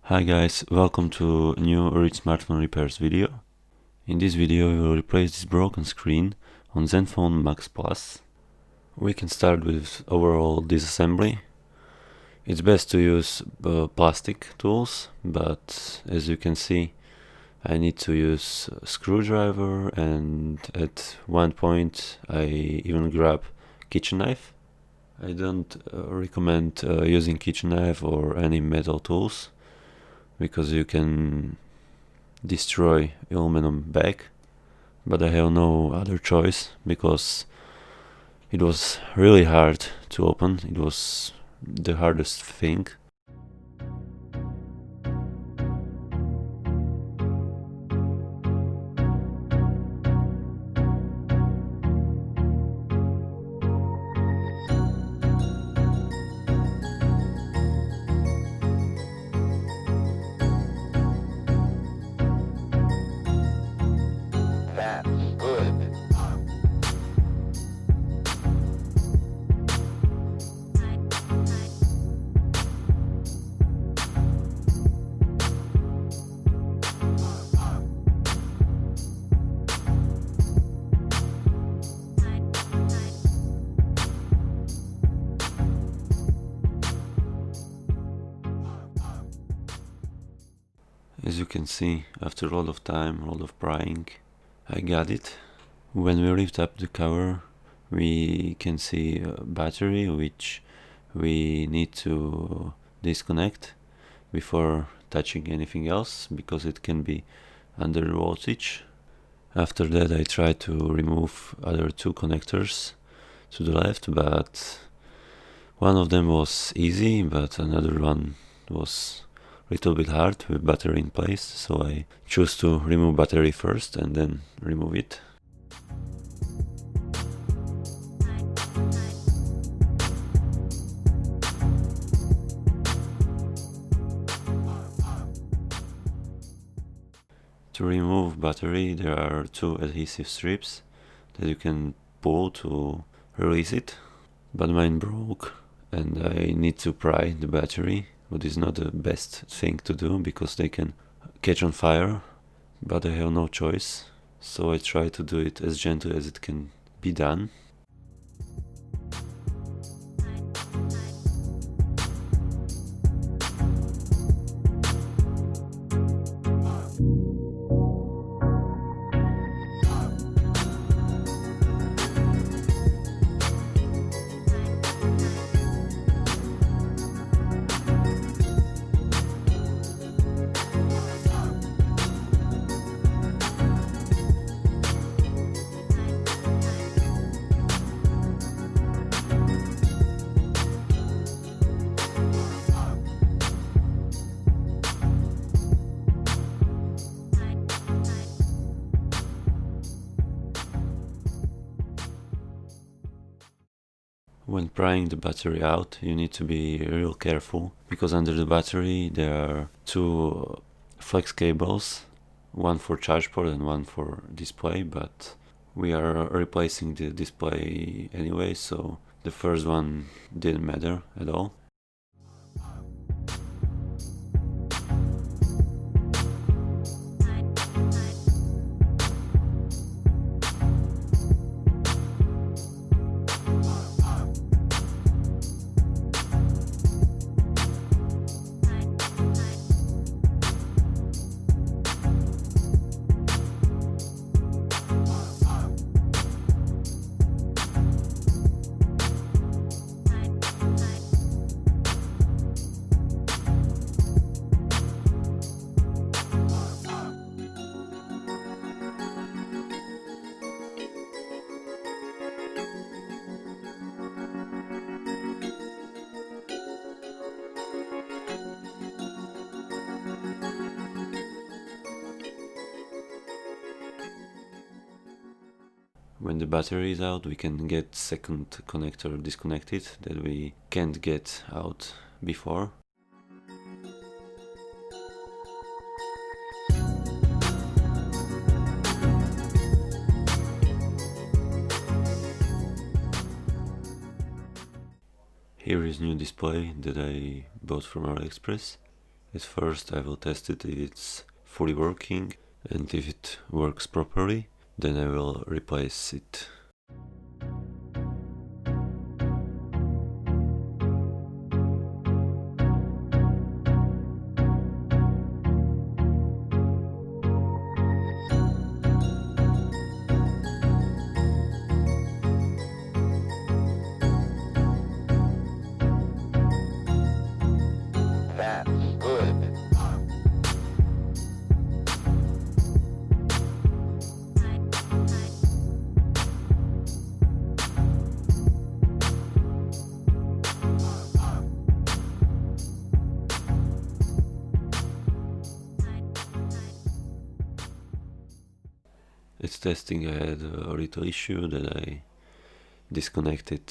Hi guys, welcome to a new Rich Smartphone Repairs video. In this video we will replace this broken screen on Zenfone Max Plus. We can start with overall disassembly. It's best to use plastic tools, but as you can see I need to use a screwdriver, and at one point I even grab kitchen knife. I don't recommend using kitchen knife or any metal tools, because you can destroy aluminum back, but I have no other choice because it was really hard to open. It was the hardest thing. As you can see, after a lot of time, a lot of prying, I got it. When we lift up the cover, we can see a battery which we need to disconnect before touching anything else, because it can be under voltage. After that I tried to remove other two connectors to the left, but one of them was easy, but another one was a little bit hard with battery in place, so I choose to remove battery first and then remove it. To remove battery, there are two adhesive strips that you can pull to release it, but mine broke and I need to pry the battery, what is not the best thing to do because they can catch on fire, but I have no choice, so I try to do it as gentle as it can be done. When prying the battery out, you need to be real careful, because under the battery there are two flex cables, one for charge port and one for display, but we are replacing the display anyway, so the first one didn't matter at all. When the battery is out, we can get second connector disconnected that we can't get out before. Here is new display that I bought from AliExpress. At first I will test it if it's fully working, and if it works properly, then I will replace it. At testing I had a little issue that I disconnected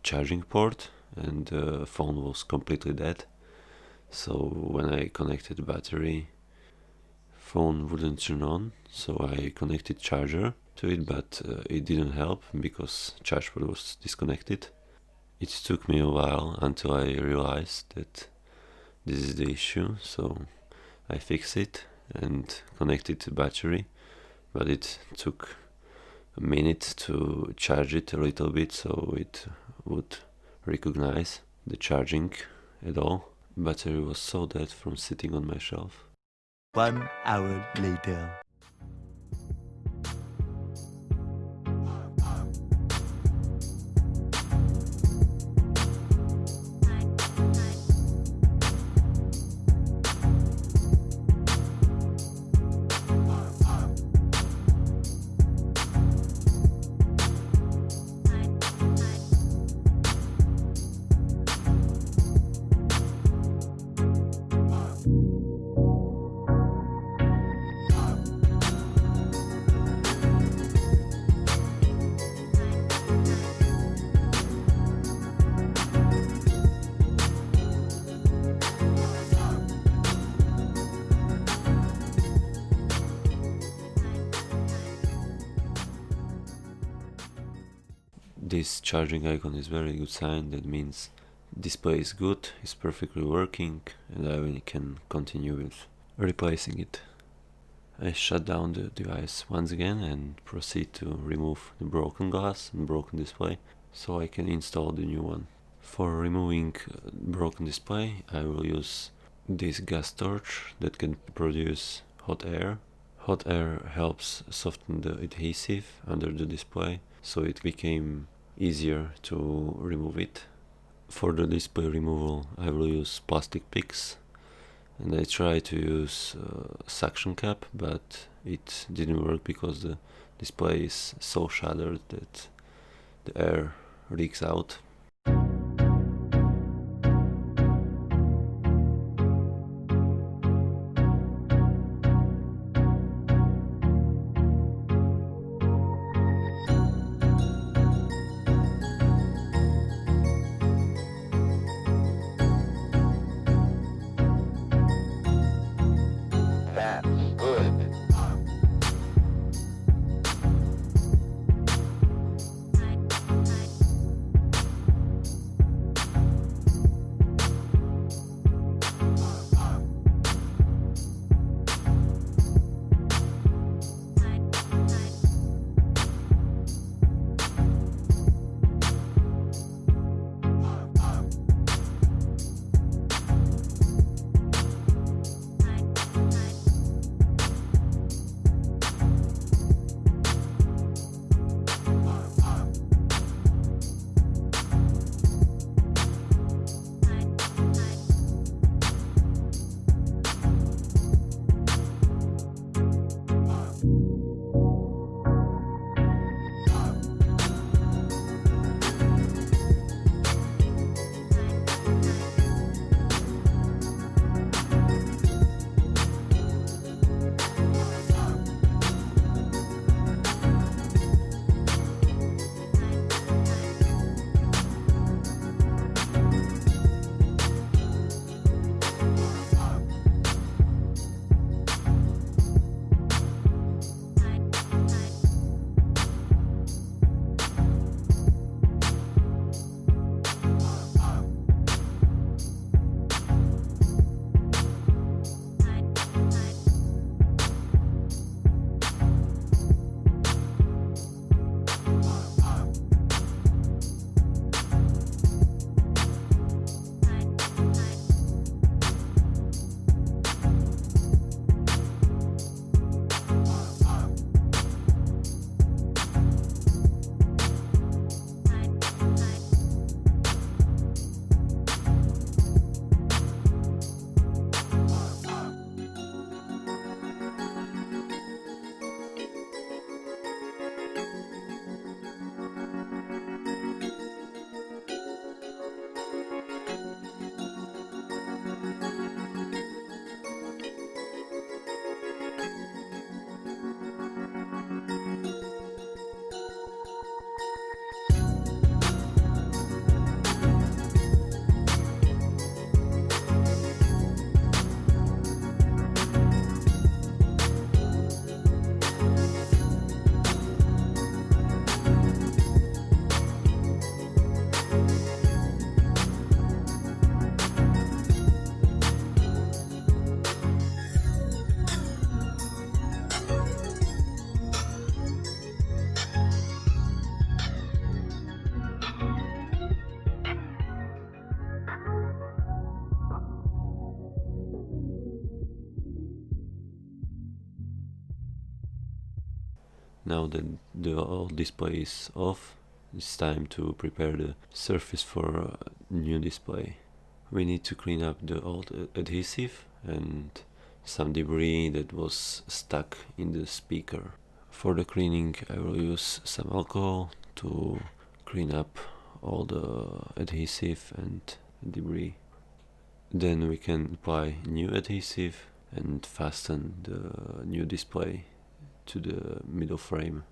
charging port and the phone was completely dead. So when I connected the battery, phone wouldn't turn on, so I connected charger to it, but it didn't help because charge port was disconnected. It took me a while until I realized that this is the issue, so I fixed it and connected the battery, but it took a minute to charge it a little bit so it would recognize the charging at all. Battery was so dead from sitting on my shelf. 1 hour later. This charging icon is very good sign. That means display is good, it's perfectly working, and I can continue with replacing it. I shut down the device once again and proceed to remove the broken glass and broken display so I can install the new one. For removing broken display, I will use this gas torch that can produce hot air. Hot air helps soften the adhesive under the display, so it became easier to remove it. For the display removal, I will use plastic picks, and I tried to use suction cap, but it didn't work because the display is so shattered that the air leaks out. Now that the old display is off, it's time to prepare the surface for a new display. We need to clean up the old adhesive and some debris that was stuck in the speaker. For the cleaning, I will use some alcohol to clean up all the adhesive and debris. Then we can apply new adhesive and fasten the new display to the middle frame.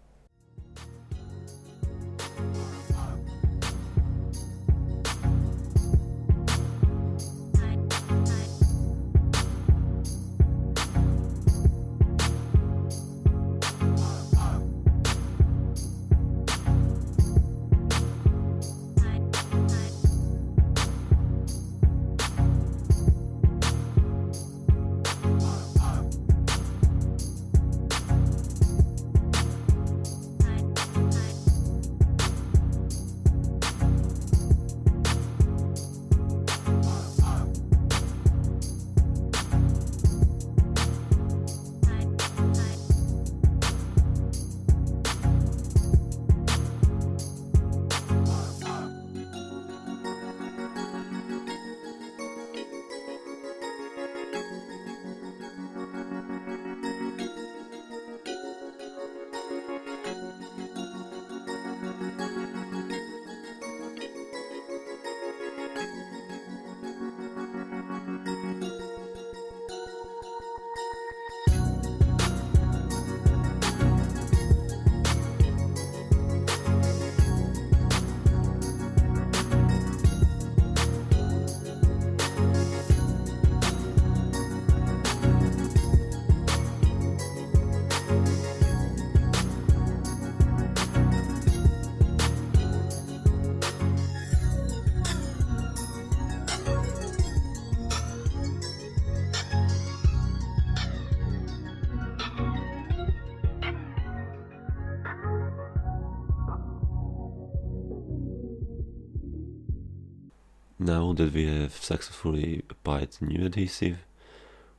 Now that we have successfully applied new adhesive,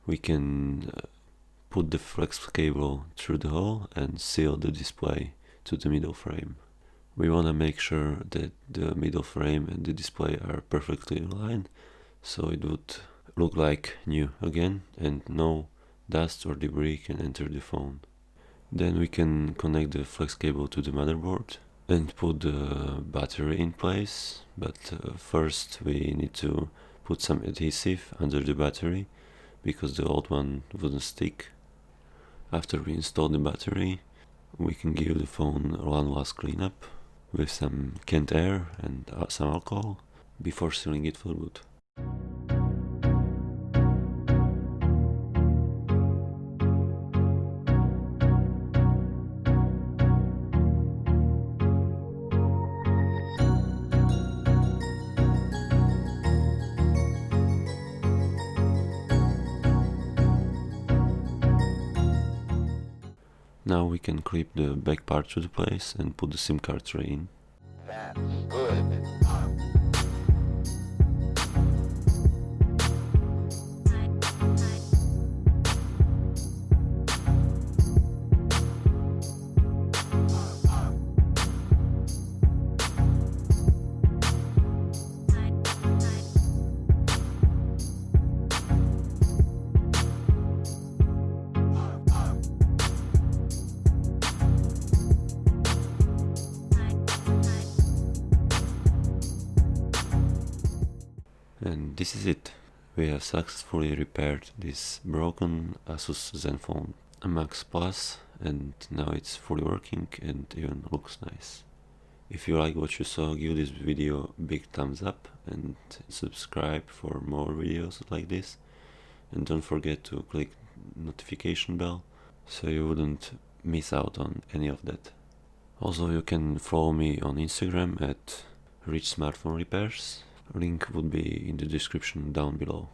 we can put the flex cable through the hole and seal the display to the middle frame. We want to make sure that the middle frame and the display are perfectly aligned, so it would look like new again and no dust or debris can enter the phone. Then we can connect the flex cable to the motherboard and put the battery in place, but first we need to put some adhesive under the battery because the old one wouldn't stick. After we install the battery, we can give the phone one last cleanup with some canned air and some alcohol before sealing it for good. Now we can clip the back part to the place and put the SIM card tray in. That's good. And this is it. We have successfully repaired this broken ASUS Zenfone Max Plus, and now it's fully working and even looks nice. If you like what you saw, give this video a big thumbs up and subscribe for more videos like this, and don't forget to click notification bell so you wouldn't miss out on any of that. Also, you can follow me on Instagram at Rich Smartphone Repairs. Link would be in the description down below.